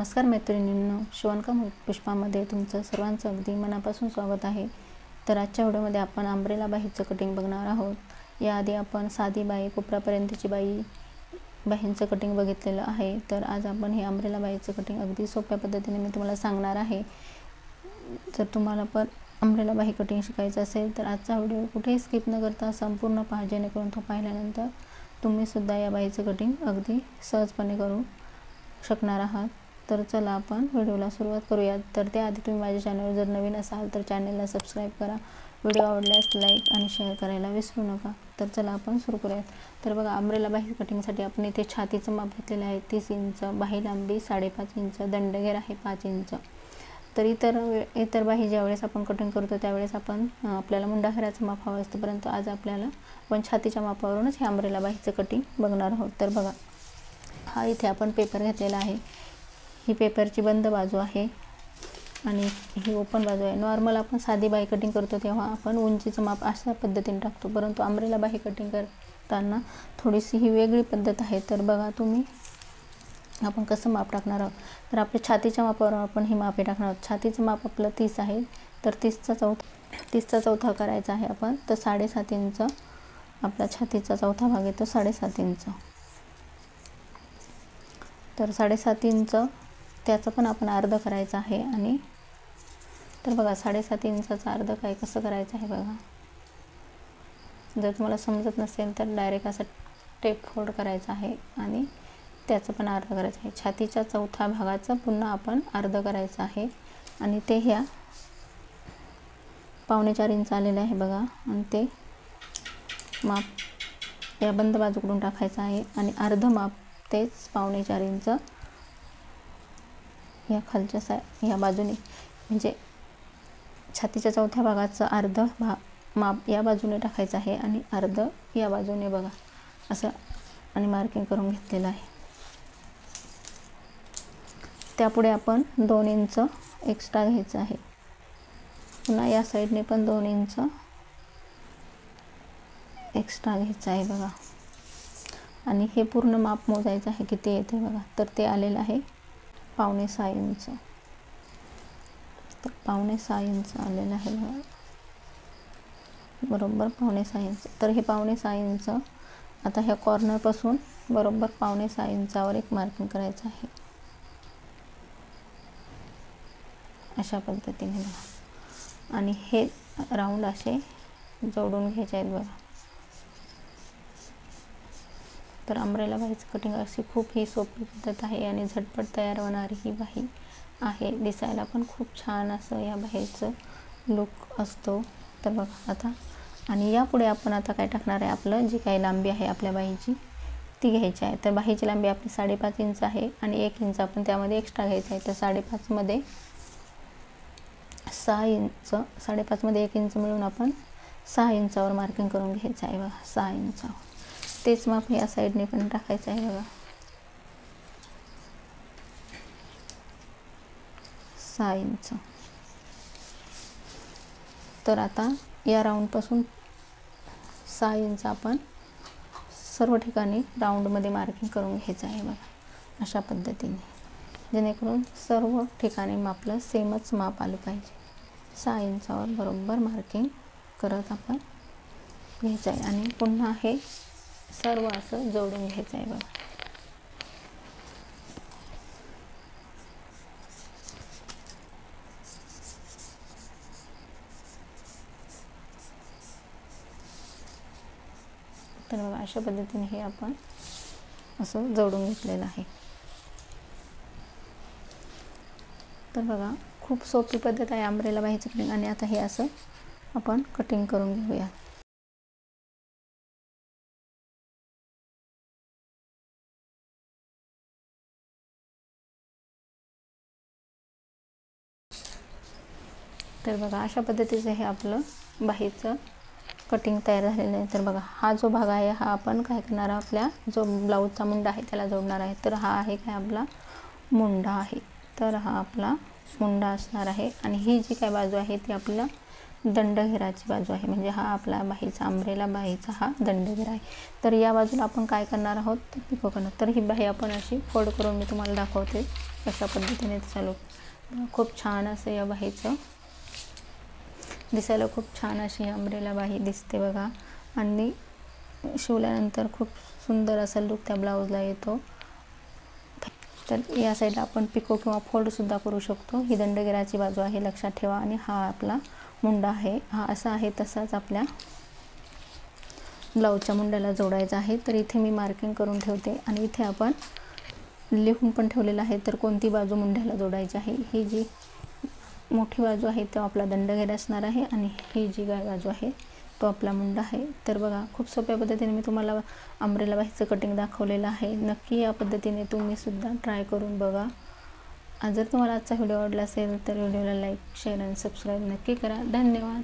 नमस्कार मैत्रिणींनो, शिवणकाम पुष्पामध्ये तुमचं सर्वांचं अगदी मनापासून स्वागत आहे। तर आजच्या व्हिडिओमध्ये आपण अंब्रेला बाहीचं कटिंग बघणार आहोत। याआधी आपण साधी बाही कोपरापर्यंतची बाहींचं कटिंग बघितलेलं आहे। तर आज आपण हे अंब्रेला बाहीचं कटिंग अगदी सोप्या पद्धतीने मी तुम्हाला सांगणार आहे। जर तुम्हाला पण अंब्रेला बाही कटिंग शिकायचं असेल तर आजचा व्हिडिओ कुठेही स्किप न करता संपूर्ण पहा, जेणेकरून तो पाहिल्यानंतर तुम्ही सुद्धा या बाहीचं कटिंग अगदी सहजपणे करू शकणार आहात। तर चला आपण व्हिडिओला सुरुवात करूया। तर त्याआधी तुम्ही माझ्या चॅनलवर जर नवीन असाल तर चॅनलला सबस्क्राइब करा, व्हिडिओ आवडल्यास लाईक आणि शेअर करायला विसरू नका। तर चला आपण सुरू करूया। तर बघा, अंब्रेला बाही कटिंगसाठी आपण इथे छातीचं माप घेतलेलं आहे 30 इंच, बाही लांबी 5.5 इंच, दंडघेर आहे 5 इंच। तर इतर बाही ज्यावेळेस आपण कटिंग करतो त्यावेळेस आपण आपल्याला मुंडाघेराचं माप हवं असतं, परंतु आज आपल्याला आपण छातीच्या मापावरूनच हे अंब्रेला बाहीचं कटिंग बघणार आहोत। तर बघा, हा इथे आपण पेपर घेतलेला आहे। ही पेपरची बंद बाजू आहे आणि ही ओपन बाजू आहे। नॉर्मल आपण साधी बाही कटिंग करतो तेव्हा आपण उंचीचं माप अशा पद्धतीने टाकतो, परंतु अंब्रेला बाही कटिंग करताना थोडीशी ही वेगळी पद्धत आहे। तर बघा तुम्ही आपण कसं माप टाकणार आहोत। तर आपल्या छातीच्या मापावर आपण ही मापे टाकणार आहोत। छातीचं माप आपलं 30 आहे, तर 30चा चौथा करायचा आहे आपण। तर 7.5 इंच आपला छातीचा चौथा भाग येतो 7.5 इंच। तर 7.5 इंच त्याचं पण आपण अर्ध करायचं आहे। आणि तर बघा, 7.5 इंचाचा अर्ध कसं करायचं आहे बघा। जर तुम्हाला समजत नसेल तर डायरेक्ट असं टेप फोल्ड करायचा आहे आणि त्याचं पण अर्ध करायचं आहे। छातीच्या चौथ्या भागाचं पुन्हा आपण अर्ध करायचं आहे आणि ते ह्या 4.25 इंच आलेलं आहे बघा। आणि ते माप या बंद बाजूकडून टाकायचं आहे आणि अर्ध माप तेच 4.25 इंच या खालच्या या बाजूने, म्हणजे छातीच्या चौथ्या भागाचं अर्ध माप या बाजूने टाकायचं आहे आणि अर्ध या बाजूने बघा असं आणि मार्किंग करून घेतलेलं आहे। त्यापुढे आपण 2 इंच एक्स्ट्रा घ्यायचं आहे। पुन्हा या साईडने पण 2 इंच एक्स्ट्रा घ्यायचं आहे बघा। आणि हे पूर्ण माप मोजायचं आहे किती येते बघा। तर ते आलेलं आहे 5.25 इंच। तर 5.25 इंच आलेलं आहे बघा, बरोबर 5.25 इंच। तर हे 5.25 इंच आता ह्या कॉर्नरपासून बरोबर 5.25 इंचावर एक मार्किंग करायचं आहे अशा पद्धतीने बघा। आणि हे राऊंड असे जोडून घ्यायचे आहेत बघा। तर अंब्रेला बाहीचं कटिंग अशी खूप ही सोपी पद्धत आहे आणि झटपट तयार होणारी ही बाही आहे। दिसायला पण खूप छान असं या बाहीचं लुक असतो। तर बघा आता, आणि यापुढे आपण आता काय टाकणार आहे, आपलं जी काही लांबी आहे आपल्या बाहीची ती घ्यायची आहे। तर बाहीची लांबी आपली 5.5 इंच आहे आणि 1 इंच आपण त्यामध्ये एक्स्ट्रा घ्यायचं आहे। तर 5.5 मध्ये 6 इंच, 5.5 मध्ये 1 इंच मिळून आपण 6 इंचावर मार्किंग करून घ्यायचं आहे बघा। 6 इंचावर तेच माप या साईडने पण टाकायचं आहे बघा। 6 इंच। तर आता या राऊंडपासून 6 इंच आपण सर्व ठिकाणी राऊंडमध्ये मार्किंग करून घ्यायचं आहे बघा अशा पद्धतीने, जेणेकरून सर्व ठिकाणी मापलं सेमच माप आलं पाहिजे। 6 इंचावर बरोबर मार्किंग करत आपण घ्यायचं आहे आणि पुन्हा हे सर्व असं जोडून घ्यायचं आहे बघा। तर बघा, अशा पद्धतीने हे आपण असं जोडून घेतलेलं आहे। तर बघा, खूप सोपी पद्धत आहे अंब्रेला बाहीचं कटिंग। आणि आता हे असं आपण कटिंग करून घेऊया। तर बघा, अशा पद्धतीचं हे आपलं बाहीचं कटिंग तयार झालेलं आहे। तर बघा, हा जो भाग आहे हा आपण काय करणार, आपल्या जो ब्लाऊजचा मुंडा आहे त्याला जोडणार आहे। तर हा आहे काय आपला मुंडा आहे। तर हा आपला मुंडा असणार आहे आणि ही जी काय बाजू आहे ती आपल्या दंडघेराची बाजू आहे, म्हणजे हा आपला बाहीचा अंब्रेला बाहीचा हा दंडघेर आहे। तर या बाजूला आपण काय करणार आहोत, पिको करणार। तर ही बाही आपण अशी फोल्ड करून मी तुम्हाला दाखवते। कशा पद्धतीने चालू खूप छान असं या बाहीचं दिसायला खूप छान अशी अम्ब्रेला बाही दिसते बघा. आणि शिवल्यानंतर खूप सुंदर असा लुक त्या ब्लाऊजला येतो. तर या साईडला आपण पिको किंवा फोल्डसुद्धा करू शकतो. ही दंडगेराची बाजू आहे, लक्षात ठेवा. आणि हा आपला मुंडा आहे, हा असा आहे तसाच आपल्या ब्लाऊजच्या मुंड्याला जोडायचा आहे. तर इथे मी मार्किंग करून ठेवते आणि इथे आपण लिहून पण ठेवलेलं आहे तर कोणती बाजू मुंड्याला जोडायची आहे. ही जी मोठी बाजू आहे तो आपला दंडगेरा असणार आहे आणि ही जी बाजू आहे तो आपला मुंडा आहे. तर बघा, खूप सोप्या पद्धतीने मी तुम्हाला अम्ब्रेला बाहीचं कटिंग दाखवलेलं आहे. नक्की या पद्धतीने तुम्ही सुद्धा ट्राय करून बघा. जर तुम्हाला आजचा व्हिडिओ आवडला असेल तर व्हिडिओला लाईक, शेअर आणि सबस्क्राईब नक्की करा. धन्यवाद.